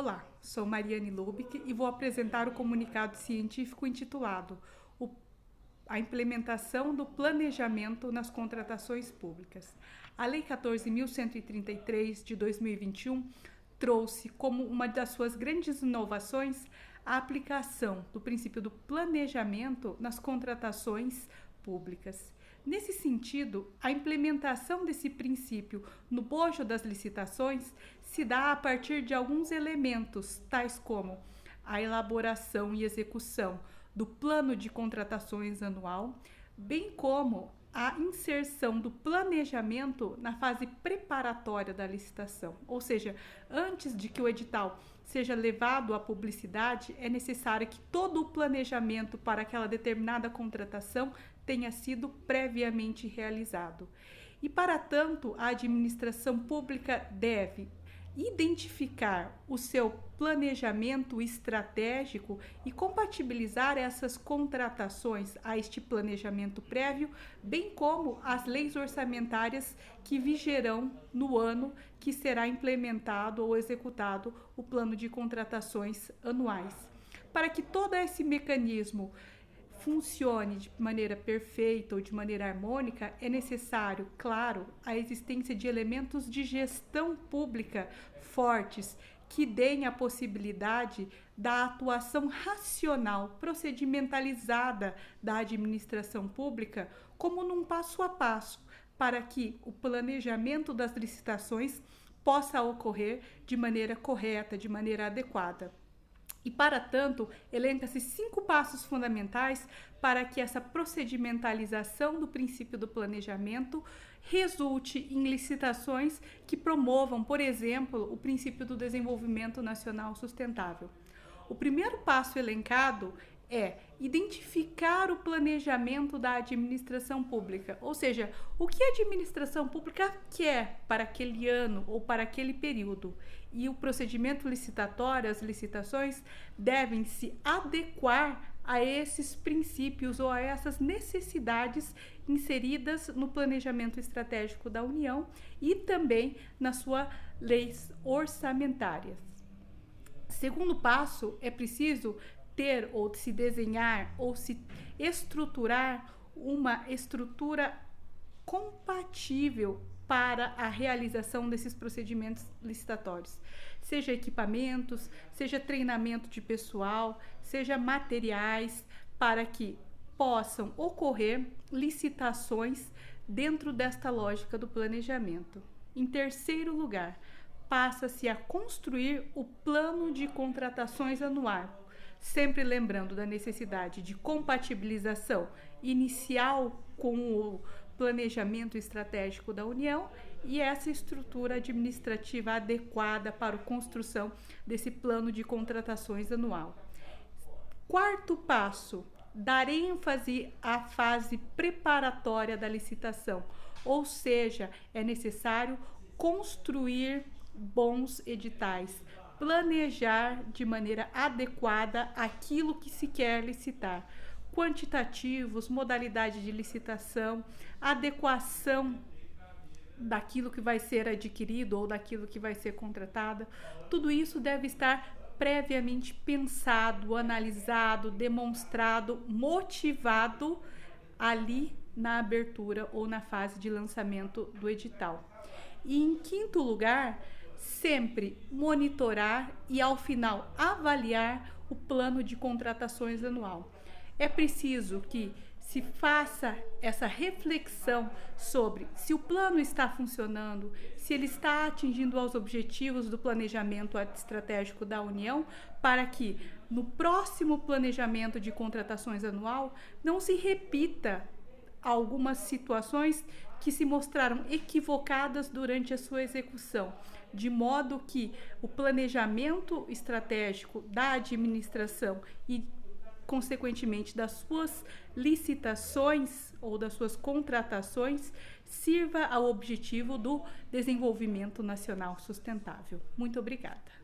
Olá, sou Mariane Lubick e vou apresentar o comunicado científico intitulado A implementação do planejamento nas contratações públicas. A Lei 14.133 de 2021 trouxe como uma das suas grandes inovações a aplicação do princípio do planejamento nas contratações públicas. Nesse sentido, a implementação desse princípio no bojo das licitações se dá a partir de alguns elementos, tais como a elaboração e execução do plano de contratações anual, bem como a inserção do planejamento na fase preparatória da licitação. Ou seja, antes de que o edital seja levado à publicidade, é necessário que todo o planejamento para aquela determinada contratação tenha sido previamente realizado. E, para tanto, a administração pública deve identificar o seu planejamento estratégico e compatibilizar essas contratações a este planejamento prévio, bem como as leis orçamentárias que vigerão no ano que será implementado ou executado o plano de contratações anuais. Para que todo esse mecanismo funcione de maneira perfeita ou de maneira harmônica, é necessário, claro, a existência de elementos de gestão pública fortes que deem a possibilidade da atuação racional, procedimentalizada da administração pública, como num passo a passo, para que o planejamento das licitações possa ocorrer de maneira correta, de maneira adequada. E, para tanto, elenca-se 5 passos fundamentais para que essa procedimentalização do princípio do planejamento resulte em licitações que promovam, por exemplo, o princípio do desenvolvimento nacional sustentável. O primeiro passo elencado é identificar o planejamento da administração pública, ou seja, o que a administração pública quer para aquele ano ou para aquele período. E o procedimento licitatório, as licitações, devem se adequar a esses princípios ou a essas necessidades inseridas no planejamento estratégico da União e também nas suas leis orçamentárias. Segundo passo, é preciso ter ou se desenhar ou se estruturar uma estrutura compatível para a realização desses procedimentos licitatórios, seja equipamentos, seja treinamento de pessoal, seja materiais, para que possam ocorrer licitações dentro desta lógica do planejamento. Em terceiro lugar, passa-se a construir o plano de contratações anual, sempre lembrando da necessidade de compatibilização inicial com o planejamento estratégico da União e essa estrutura administrativa adequada para a construção desse plano de contratações anual. Quarto passo, dar ênfase à fase preparatória da licitação, ou seja, é necessário construir bons editais, planejar de maneira adequada aquilo que se quer licitar, quantitativos, modalidade de licitação, adequação daquilo que vai ser adquirido ou daquilo que vai ser contratado. Tudo isso deve estar previamente pensado, analisado, demonstrado, motivado ali na abertura ou na fase de lançamento do edital. E, em quinto lugar, sempre monitorar e, ao final, avaliar o plano de contratações anual. É preciso que se faça essa reflexão sobre se o plano está funcionando, se ele está atingindo os objetivos do planejamento estratégico da União, para que no próximo planejamento de contratações anual não se repita algumas situações que se mostraram equivocadas durante a sua execução, de modo que o planejamento estratégico da administração e, consequentemente, das suas licitações ou das suas contratações sirva ao objetivo do desenvolvimento nacional sustentável. Muito obrigada.